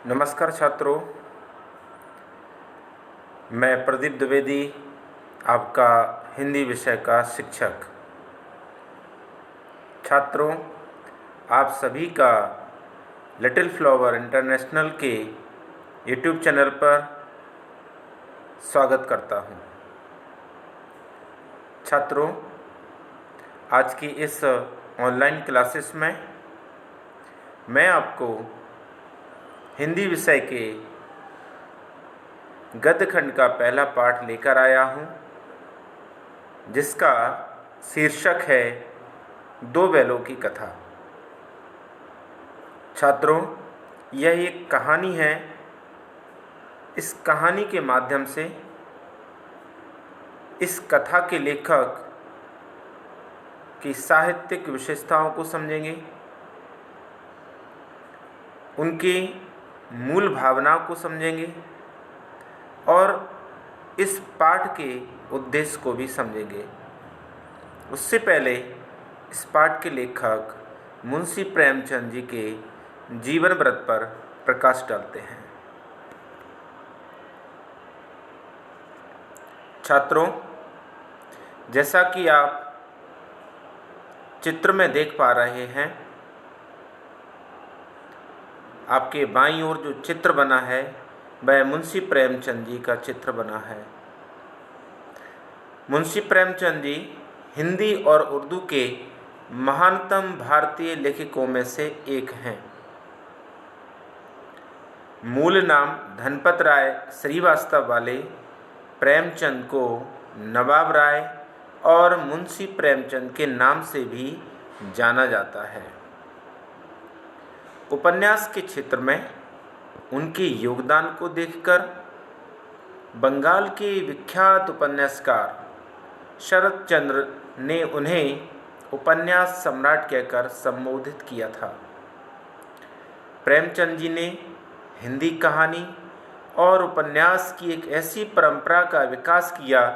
नमस्कार छात्रों, मैं प्रदीप द्विवेदी, आपका हिंदी विषय का शिक्षक। छात्रों, आप सभी का लिटिल फ्लावर इंटरनेशनल के यूट्यूब चैनल पर स्वागत करता हूं। छात्रों, आज की इस ऑनलाइन क्लासेस में मैं आपको हिंदी विषय के गद्य खंड का पहला पाठ लेकर आया हूं, जिसका शीर्षक है दो बैलों की कथा। छात्रों, यह एक कहानी है। इस कहानी के माध्यम से इस कथा के लेखक की साहित्यिक विशेषताओं को समझेंगे, उनकी मूल भावनाओं को समझेंगे और इस पाठ के उद्देश्य को भी समझेंगे। उससे पहले इस पाठ के लेखक मुंशी प्रेमचंद जी के जीवन वृत्त पर प्रकाश डालते हैं। छात्रों, जैसा कि आप चित्र में देख पा रहे हैं, आपके बाईं ओर जो चित्र बना है वह मुंशी प्रेमचंद जी का चित्र बना है। मुंशी प्रेमचंद जी हिंदी और उर्दू के महानतम भारतीय लेखकों में से एक हैं। मूल नाम धनपत राय श्रीवास्तव वाले प्रेमचंद को नवाब राय और मुंशी प्रेमचंद के नाम से भी जाना जाता है। उपन्यास के क्षेत्र में उनके योगदान को देखकर बंगाल के विख्यात उपन्यासकार शरत चंद्र ने उन्हें उपन्यास सम्राट कहकर संबोधित किया था। प्रेमचंद जी ने हिंदी कहानी और उपन्यास की एक ऐसी परंपरा का विकास किया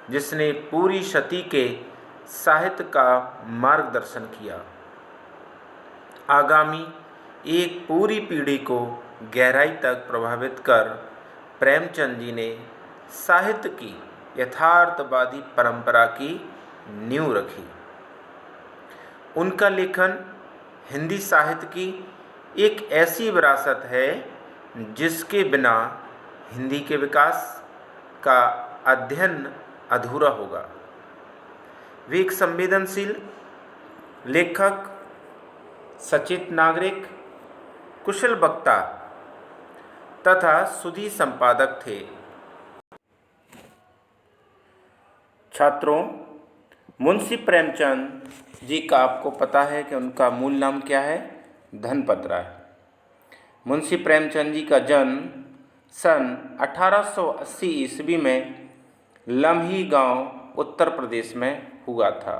जिसने पूरी शती के साहित्य का मार्गदर्शन किया। आगामी एक पूरी पीढ़ी को गहराई तक प्रभावित कर प्रेमचंद जी ने साहित्य की यथार्थवादी परंपरा की नींव रखी। उनका लेखन हिंदी साहित्य की एक ऐसी विरासत है जिसके बिना हिंदी के विकास का अध्ययन अधूरा होगा। वे एक संवेदनशील लेखक, सचेत नागरिक, कुशल वक्ता तथा सुधी संपादक थे। छात्रों, मुंशी प्रेमचंद जी का आपको पता है कि उनका मूल नाम क्या है? धनपत राय। मुंशी प्रेमचंद जी का जन्म सन 1880 ईस्वी में लम्ही गांव, उत्तर प्रदेश में हुआ था।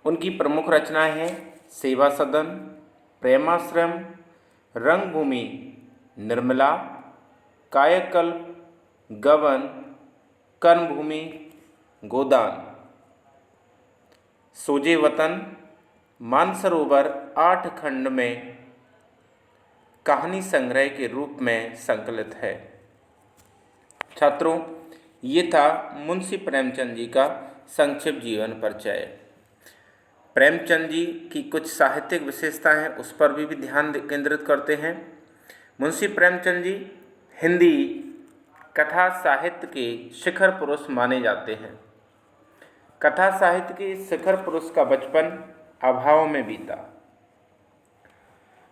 उनकी प्रमुख रचनाएं हैं सेवा सदन, प्रेमाश्रम, रंगभूमि, निर्मला, कायाकल्प, गबन, कर्मभूमि, गोदान, सोजे वतन, मानसरोवर 8 खंड में कहानी संग्रह के रूप में संकलित है। छात्रों, ये था मुंशी प्रेमचंद जी का संक्षिप्त जीवन परिचय। प्रेमचंद जी की कुछ साहित्यिक विशेषताएं हैं, उस पर भी ध्यान केंद्रित करते हैं। मुंशी प्रेमचंद जी हिंदी कथा साहित्य के शिखर पुरुष माने जाते हैं। कथा साहित्य के शिखर पुरुष का बचपन अभाव में बीता।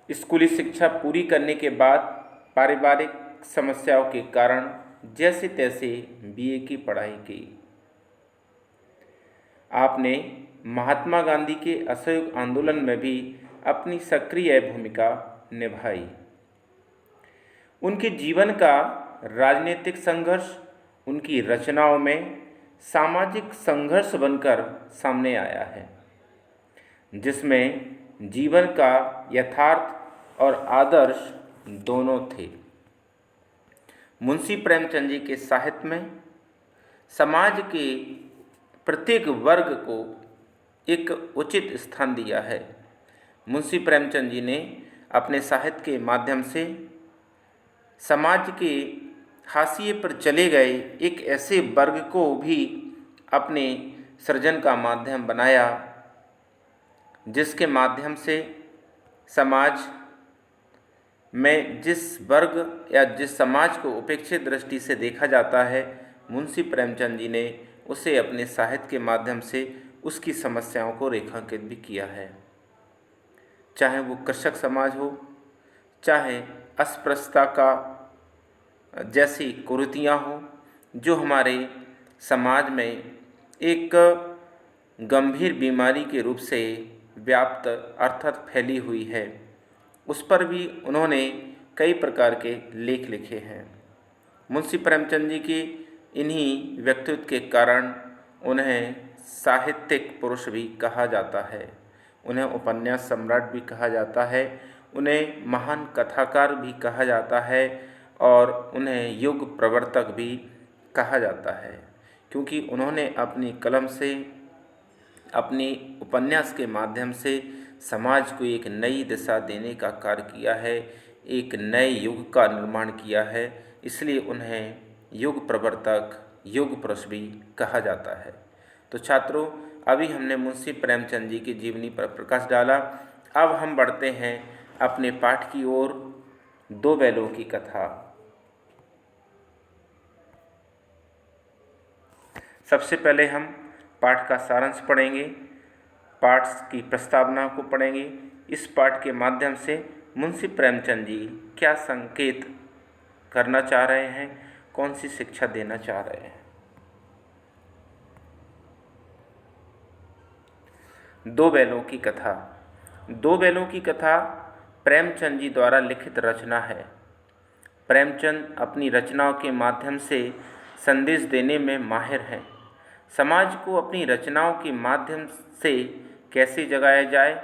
स्कूली शिक्षा पूरी करने के बाद पारिवारिक समस्याओं के कारण जैसे तैसे बीए की पढ़ाई की। आपने महात्मा गांधी के असहयोग आंदोलन में भी अपनी सक्रिय भूमिका निभाई। उनके जीवन का राजनीतिक संघर्ष उनकी रचनाओं में सामाजिक संघर्ष बनकर सामने आया है, जिसमें जीवन का यथार्थ और आदर्श दोनों थे। मुंशी प्रेमचंद जी के साहित्य में समाज के प्रत्येक वर्ग को एक उचित स्थान दिया है। मुंशी प्रेमचंद जी ने अपने साहित्य के माध्यम से समाज के हाशिए पर चले गए एक ऐसे वर्ग को भी अपने सृजन का माध्यम बनाया जिसके माध्यम से समाज में जिस वर्ग या जिस समाज को उपेक्षित दृष्टि से देखा जाता है, मुंशी प्रेमचंद जी ने उसे अपने साहित्य के माध्यम से उसकी समस्याओं को रेखांकित भी किया है। चाहे वो कृषक समाज हो, चाहे अस्पृश्यता का जैसी कुरीतियाँ हो जो हमारे समाज में एक गंभीर बीमारी के रूप से व्याप्त अर्थात फैली हुई है, उस पर भी उन्होंने कई प्रकार के लेख लिखे हैं। मुंशी प्रेमचंद जी के इन्हीं व्यक्तित्व के कारण उन्हें साहित्यिक पुरुष भी कहा जाता है, उन्हें उपन्यास सम्राट भी कहा जाता है, उन्हें महान कथाकार भी कहा जाता है और उन्हें युग प्रवर्तक भी कहा जाता है, क्योंकि उन्होंने अपनी कलम से, अपनी उपन्यास के माध्यम से समाज को एक नई दिशा देने का कार्य किया है, एक नए युग का निर्माण किया है। इसलिए उन्हें युग प्रवर्तक, युग पुरुष भी कहा जाता है। तो छात्रों, अभी हमने मुंशी प्रेमचंद जी की जीवनी पर प्रकाश डाला। अब हम बढ़ते हैं अपने पाठ की ओर। दो बैलों की कथा। सबसे पहले हम पाठ का सारांश पढ़ेंगे, पाठ की प्रस्तावना को पढ़ेंगे। इस पाठ के माध्यम से मुंशी प्रेमचंद जी क्या संकेत करना चाह रहे हैं, कौन सी शिक्षा देना चाह रहे हैं। दो बैलों की कथा। दो बैलों की कथा प्रेमचंद जी द्वारा लिखित रचना है। प्रेमचंद अपनी रचनाओं के माध्यम से संदेश देने में माहिर हैं। समाज को अपनी रचनाओं के माध्यम से कैसे जगाया जाए,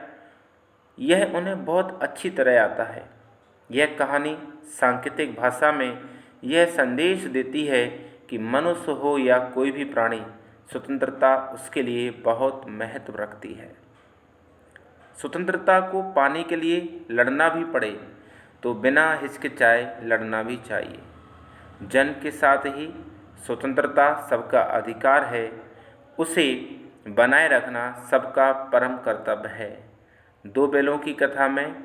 यह उन्हें बहुत अच्छी तरह आता है। यह कहानी सांकेतिक भाषा में यह संदेश देती है कि मनुष्य हो या कोई भी प्राणी, स्वतंत्रता उसके लिए बहुत महत्व रखती है। स्वतंत्रता को पाने के लिए लड़ना भी पड़े तो बिना हिचकिचाए लड़ना भी चाहिए। जन्म के साथ ही स्वतंत्रता सबका अधिकार है, उसे बनाए रखना सबका परम कर्तव्य है। दो बैलों की कथा में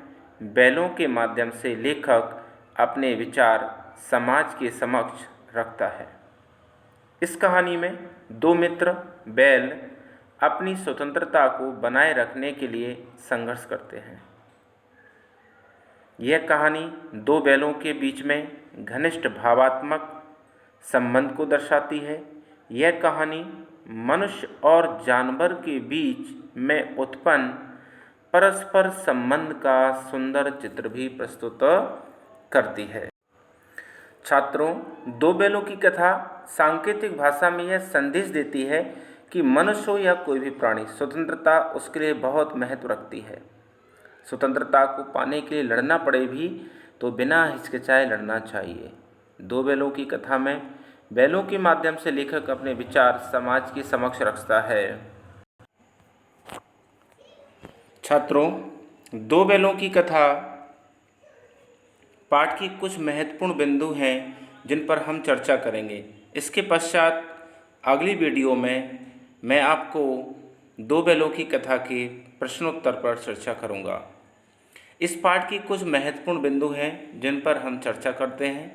बैलों के माध्यम से लेखक अपने विचार समाज के समक्ष रखता है। इस कहानी में दो मित्र बैल अपनी स्वतंत्रता को बनाए रखने के लिए संघर्ष करते हैं। यह कहानी दो बैलों के बीच में घनिष्ठ भावात्मक संबंध को दर्शाती है। यह कहानी मनुष्य और जानवर के बीच में उत्पन्न परस्पर संबंध का सुंदर चित्र भी प्रस्तुत करती है। छात्रों, दो बैलों की कथा सांकेतिक भाषा में यह संदेश देती है कि मनुष्य हो या कोई भी प्राणी, स्वतंत्रता उसके लिए बहुत महत्व रखती है। स्वतंत्रता को पाने के लिए लड़ना पड़े भी तो बिना हिचकिचाए लड़ना चाहिए। दो बैलों की कथा में बैलों के माध्यम से लेखक अपने विचार समाज के समक्ष रखता है। छात्रों, दो बैलों की कथा पाठ की कुछ महत्वपूर्ण बिंदु हैं जिन पर हम चर्चा करेंगे। इसके पश्चात अगली वीडियो में मैं आपको दो बैलों की कथा के प्रश्नोत्तर पर चर्चा करूंगा। इस पाठ की कुछ महत्वपूर्ण बिंदु हैं जिन पर हम चर्चा करते हैं।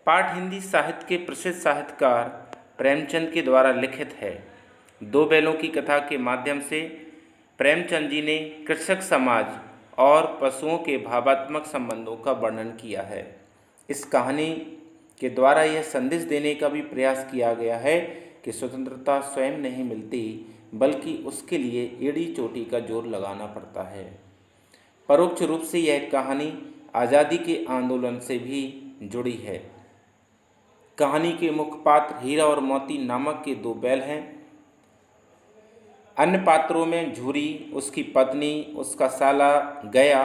पाठ हिंदी साहित्य के प्रसिद्ध साहित्यकार प्रेमचंद के द्वारा लिखित है। दो बैलों की कथा के माध्यम से प्रेमचंद जी ने कृषक समाज और पशुओं के भावात्मक संबंधों का वर्णन किया है। इस कहानी के द्वारा यह संदेश देने का भी प्रयास किया गया है कि स्वतंत्रता स्वयं नहीं मिलती, बल्कि उसके लिए एड़ी चोटी का जोर लगाना पड़ता है। परोक्ष रूप से यह कहानी आज़ादी के आंदोलन से भी जुड़ी है। कहानी के मुख्य पात्र हीरा और मोती नामक के दो बैल हैं। अन्य पात्रों में झूरी, उसकी पत्नी, उसका साला गया,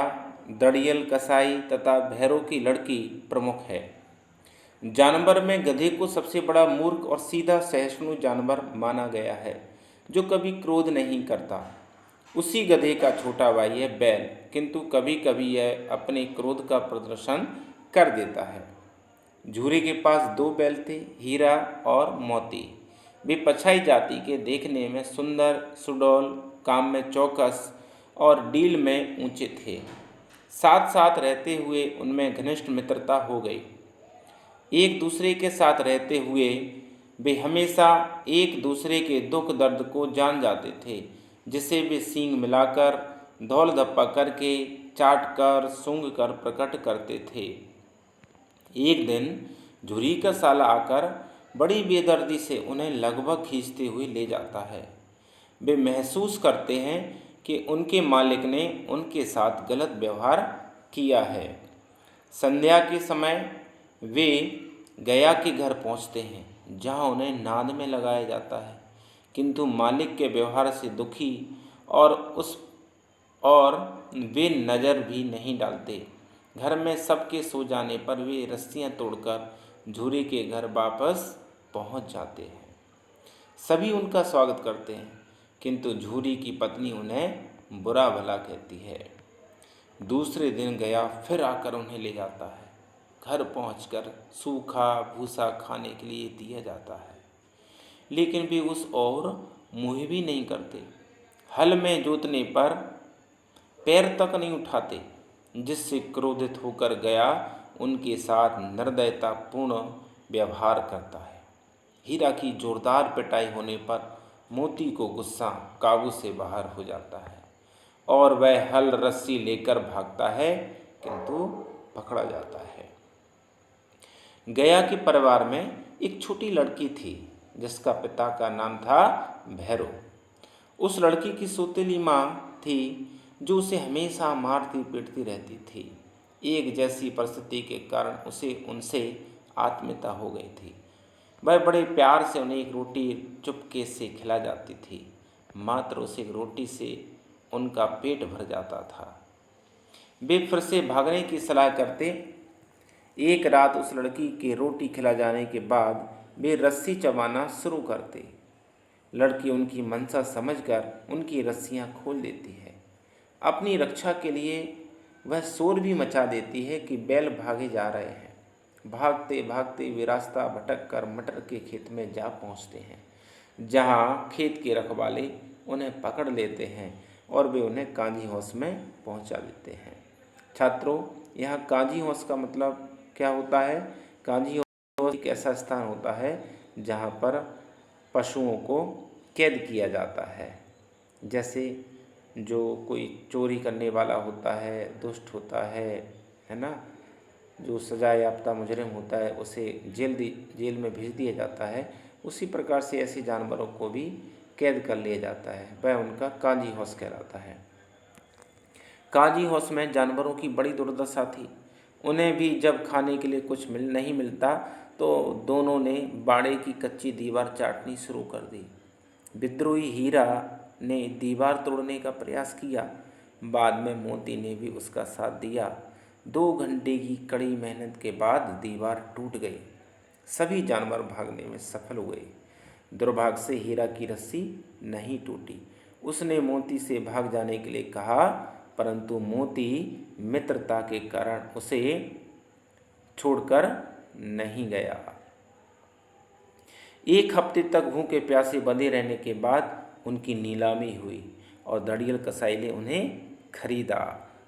दड़ियल कसाई तथा भैरों की लड़की प्रमुख है। जानवर में गधे को सबसे बड़ा मूर्ख और सीधा सहिष्णु जानवर माना गया है, जो कभी क्रोध नहीं करता। उसी गधे का छोटा भाई है बैल, किंतु कभी कभी यह अपने क्रोध का प्रदर्शन कर देता है। झूरी के पास 2 बैल थे, हीरा और मोती। वे पछाई जाति के, देखने में सुंदर, सुडौल, काम में चौकस और डील में ऊंचे थे। साथ साथ रहते हुए उनमें घनिष्ठ मित्रता हो गई। एक दूसरे के साथ रहते हुए वे हमेशा एक दूसरे के दुख दर्द को जान जाते थे, जिसे वे सींग मिलाकर, धौल धप्पा करके, चाट कर, सूंघ कर प्रकट करते थे। एक दिन झुरी का साला आकर बड़ी बेदर्दी से उन्हें लगभग खींचते हुए ले जाता है। वे महसूस करते हैं कि उनके मालिक ने उनके साथ गलत व्यवहार किया है। संध्या के समय वे गया के घर पहुंचते हैं, जहां उन्हें नाद में लगाया जाता है, किंतु मालिक के व्यवहार से दुखी और वे नज़र भी नहीं डालते। घर में सबके सो जाने पर वे रस्सियां तोड़कर झूरी के घर वापस पहुंच जाते हैं। सभी उनका स्वागत करते हैं, किंतु झूरी की पत्नी उन्हें बुरा भला कहती है। दूसरे दिन गया फिर आकर उन्हें ले जाता है। घर पहुंचकर सूखा भूसा खाने के लिए दिया जाता है, लेकिन वे उस ओर मुँह भी नहीं करते। हल में जोतने पर पैर तक नहीं उठाते, जिससे क्रोधित होकर गया उनके साथ निर्दयतापूर्ण व्यवहार करता है। हीरा की जोरदार पिटाई होने पर मोती को गुस्सा काबू से बाहर हो जाता है और वह हल रस्सी लेकर भागता है, किंतु पकड़ा जाता है। गया के परिवार में एक छोटी लड़की थी, जिसका पिता का नाम था भैरव। उस लड़की की सौतेली माँ थी, जो उसे हमेशा मारती पीटती रहती थी। एक जैसी परिस्थिति के कारण उसे उनसे आत्मीयता हो गई थी। वह बड़े प्यार से उन्हें एक रोटी चुपके से खिला जाती थी, मात्र उस एक रोटी से उनका पेट भर जाता था। वे फिर से भागने की सलाह करते। एक रात उस लड़की के रोटी खिला जाने के बाद वे रस्सी चबाना शुरू करते। लड़की उनकी मंशा समझकर उनकी रस्सियां खोल देती है। अपनी रक्षा के लिए वह शोर भी मचा देती है कि बैल भागे जा रहे हैं। भागते भागते वे रास्ता भटक कर मटर के खेत में जा पहुंचते हैं, जहां खेत के रखवाले उन्हें पकड़ लेते हैं और वे उन्हें कांजी हाउस में पहुंचा देते हैं। छात्रों, यहाँ कांजी हाउस का मतलब क्या होता है? कांजी हाउस एक ऐसा स्थान होता है जहाँ पर पशुओं को कैद किया जाता है। जैसे जो कोई चोरी करने वाला होता है, दुष्ट होता है ना, जो सजा याफ्ता मुजरिम होता है, उसे जेल में भेज दिया जाता है। उसी प्रकार से ऐसे जानवरों को भी कैद कर लिया जाता है। वह उनका कांजी हाउस कहलाता है। कांजी हाउस में जानवरों की बड़ी दुर्दशा थी। उन्हें भी जब खाने के लिए कुछ नहीं मिलता तो दोनों ने बाड़े की कच्ची दीवार चाटनी शुरू कर दी। विद्रोही हीरा ने दीवार तोड़ने का प्रयास किया। बाद में मोती ने भी उसका साथ दिया। 2 घंटे की कड़ी मेहनत के बाद दीवार टूट गई। सभी जानवर भागने में सफल हुए। दुर्भाग्य से हीरा की रस्सी नहीं टूटी। उसने मोती से भाग जाने के लिए कहा, परंतु मोती मित्रता के कारण उसे छोड़कर नहीं गया। 1 हफ्ते तक भूखे प्यासे बंधे रहने के बाद उनकी नीलामी हुई और दड़ियल कसाई ने उन्हें खरीदा।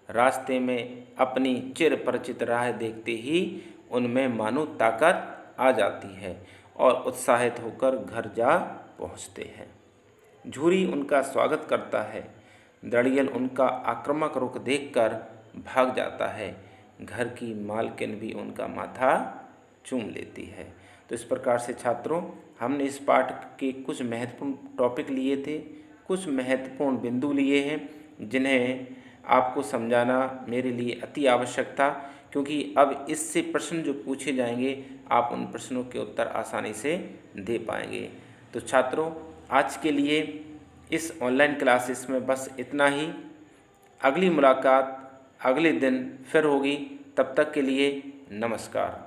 रास्ते में अपनी चिर परिचित राह देखते ही उनमें मानो ताकत आ जाती है और उत्साहित होकर घर जा पहुंचते हैं। झूरी उनका स्वागत करता है। दड़ियल उनका आक्रामक रुख देखकर भाग जाता है। घर की मालकिन भी उनका माथा चूम लेती है। तो इस प्रकार से छात्रों, हमने इस पाठ के कुछ महत्वपूर्ण टॉपिक लिए थे, कुछ महत्वपूर्ण बिंदु लिए हैं, जिन्हें आपको समझाना मेरे लिए अति आवश्यक था, क्योंकि अब इससे प्रश्न जो पूछे जाएंगे आप उन प्रश्नों के उत्तर आसानी से दे पाएंगे। तो छात्रों, आज के लिए इस ऑनलाइन क्लासेस में बस इतना ही। अगली मुलाकात अगले दिन फिर होगी। तब तक के लिए नमस्कार।